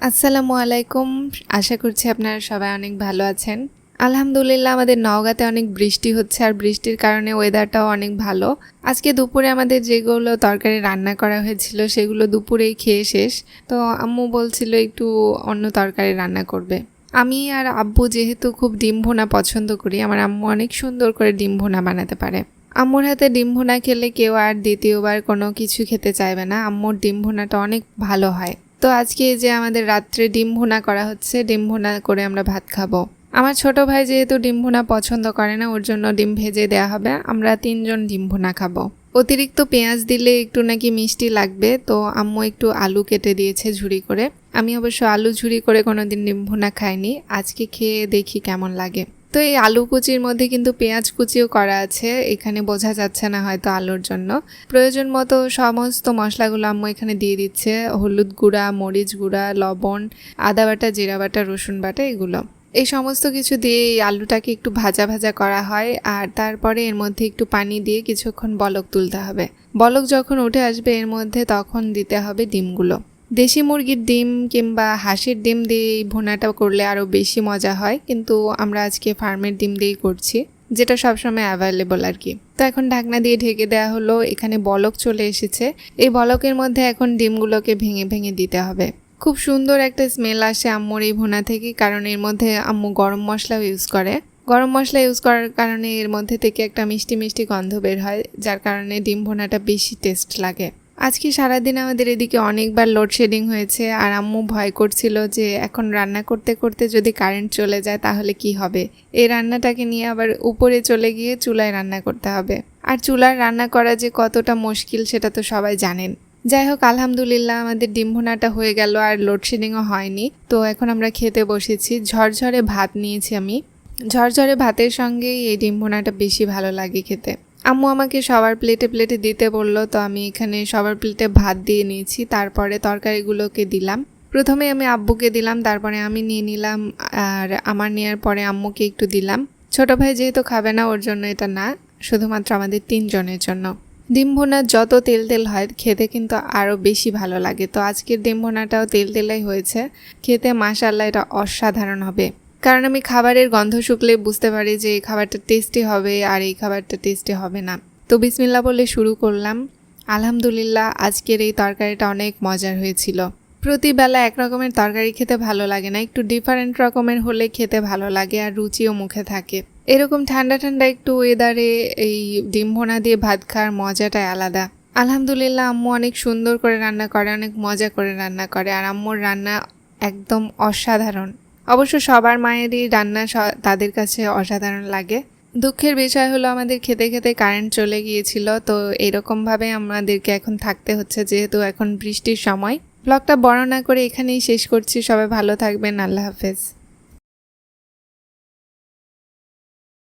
আসসালামু আলাইকুম। আশা করছি আপনারা সবাই অনেক ভালো আছেন। আলহামদুলিল্লাহ আমাদের নওগাঁতে অনেক বৃষ্টি হচ্ছে আর বৃষ্টির কারণে ওয়েদারটাও অনেক ভালো। আজকে দুপুরে আমাদের যেগুলো তরকারি রান্না করা হয়েছিল সেগুলো দুপুরেই খেয়ে শেষ। তো আম্মু বলছিল একটু অন্য তরকারি রান্না করবে। আমি আর আব্বু যেহেতু খুব ডিম ভুনা পছন্দ করি, আমার আম্মু অনেক সুন্দর করে ডিম ভুনা বানাতে পারে। আম্মুর হাতে ডিম ভুনা খেলে কেউ আর দ্বিতীয়বার কোনো কিছু খেতে চাইবে না। আম্মুর ডিম ভুনাটা অনেক ভালো হয়। তো আজকে যে আমাদের রাত্রে ডিম ভুনা করা হচ্ছে, ডিম ভুনা করে আমরা ভাত খাবো। আমার ছোট ভাই যেহেতু ডিম ভুনা পছন্দ করে না, ওর জন্য ডিম ভেজে দেওয়া হবে। আমরা 3জন ডিম ভুনা খাবো। অতিরিক্ত পেঁয়াজ দিলে একটু নাকি মিষ্টি লাগবে, তো আম্মু একটু আলু কেটে দিয়েছে ঝুরি করে। আমি অবশ্য আলু ঝুরি করে কোনোদিন ডিম ভুনা খাইনি, আজকে খেয়ে দেখি কেমন লাগে। তো এই আলু কুচির মধ্যে কিন্তু পেঁয়াজ কুচিও করা আছে, এখানে বোঝা যাচ্ছে না হয়তো আলুর জন্য। প্রয়োজন মতো সমস্ত মশলাগুলো আম্মু এখানে দিয়ে দিচ্ছে, হলুদ গুঁড়া, মরিচ গুঁড়া, লবণ, আদা বাটা, জিরা বাটা, রসুন বাটা, এগুলো। এই সমস্ত কিছু দিয়ে এই আলুটাকে একটু ভাজা ভাজা করা হয় আর তারপরে এর মধ্যে একটু পানি দিয়ে কিছুক্ষণ বলক তুলতে হবে। বলক যখন উঠে আসবে এর মধ্যে তখন দিতে হবে ডিমগুলো। দেশি মুরগির ডিম কিংবা হাঁসের ডিম দিয়ে এই ভুনাটা করলে আরও বেশি মজা হয়, কিন্তু আমরা আজকে ফার্মের ডিম দিয়েই করছি, যেটা সবসময় অ্যাভেলেবল আর কি। তো এখন ঢাকনা দিয়ে ঢেকে দেওয়া হলো। এখানে বলক চলে এসেছে, এই বলকের মধ্যে এখন ডিমগুলোকে ভেঙে ভেঙে দিতে হবে। খুব সুন্দর একটা স্মেল আসে আম্মুর এই ভুনা থেকে, কারণ এর মধ্যে আম্মু গরম মশলাও ইউজ করে। গরম মশলা ইউজ করার কারণে এর মধ্যে থেকে একটা মিষ্টি মিষ্টি গন্ধ বের হয়, যার কারণে ডিম ভুনাটা বেশি টেস্ট লাগে। আজকে সারাদিন আমাদের এদিকে অনেকবার লোডশেডিং হয়েছে আর আম্মু ভয় করছিল যে এখন রান্না করতে করতে যদি কারেন্ট চলে যায় তাহলে কি হবে। এই রান্নাটাকে নিয়ে আবার উপরে চলে গিয়ে চুলায় রান্না করতে হবে, আর চুলার রান্না করা যে কতটা মুশকিল সেটা তো সবাই জানেন। যাই হোক, আলহামদুলিল্লাহ আমাদের ডিম ভুনাটা হয়ে গেল আর লোডশেডিংও হয়নি। তো এখন আমরা খেতে বসেছি। ঝরঝরে ভাত নিয়েছি আমি। ঝরঝরে ভাতের সঙ্গে এই ডিম ভুনাটা বেশি ভালো লাগে খেতে। আম্মু আমাকে সবার প্লেটে প্লেটে দিতে বললো, তো আমি এখানে সবার প্লেটে ভাত দিয়ে নিয়েছি। তারপরে তরকারিগুলোকে দিলাম। প্রথমে আমি আব্বুকে দিলাম, তারপরে আমি নিয়ে নিলাম, আর আমার নেওয়ার পরে আম্মুকে একটু দিলাম। ছোট ভাই যেহেতু খাবে না ওর জন্য এটা না, শুধুমাত্র আমাদের 3জনের জন্য। ডিম ভুনা যত তেল তেল হয় খেতে কিন্তু আরও বেশি ভালো লাগে। তো আজকের ডিম ভুনাটাও তেল তেলাই হয়েছে, খেতে মাশাআল্লাহ এটা অসাধারণ হবে। কারণ আমি খাবারের গন্ধ শুকলে বুঝতে পারি যে এই খাবারটা টেস্টি হবে আর এই খাবারটা টেস্টি হবে না। তো বিসমিল্লাহ বলে শুরু করলাম। আলহামদুলিল্লাহ আজকের এই তরকারিটা অনেক মজার হয়েছিল। প্রতিবেলা এক রকমের তরকারি খেতে ভালো লাগে না, একটু ডিফারেন্ট রকমের হলে খেতে ভালো লাগে আর রুচিও মুখে থাকে। এরকম ঠান্ডা ঠান্ডা একটু ওয়েদারে এই ডিম ভুনা দিয়ে ভাত খাওয়ার মজাটাই আলাদা। আলহামদুলিল্লাহ আম্মু অনেক সুন্দর করে রান্না করে, অনেক মজা করে রান্না করে, আর আম্মুর রান্না একদম অসাধারণ। অবশ্য সবার মায়েরই রান্না তাদের কাছে অসাধারণ লাগে। দুঃখের বিষয় হলো আমাদের খেতে খেতে কারেন্ট চলে গিয়েছিল, তো এরকমভাবে আমাদেরকে এখন থাকতে হচ্ছে যেহেতু এখন বৃষ্টির সময়। ব্লগটা বড় না করে এখানেই শেষ করছি। সবাই ভালো থাকবেন। আল্লাহ হাফেজ।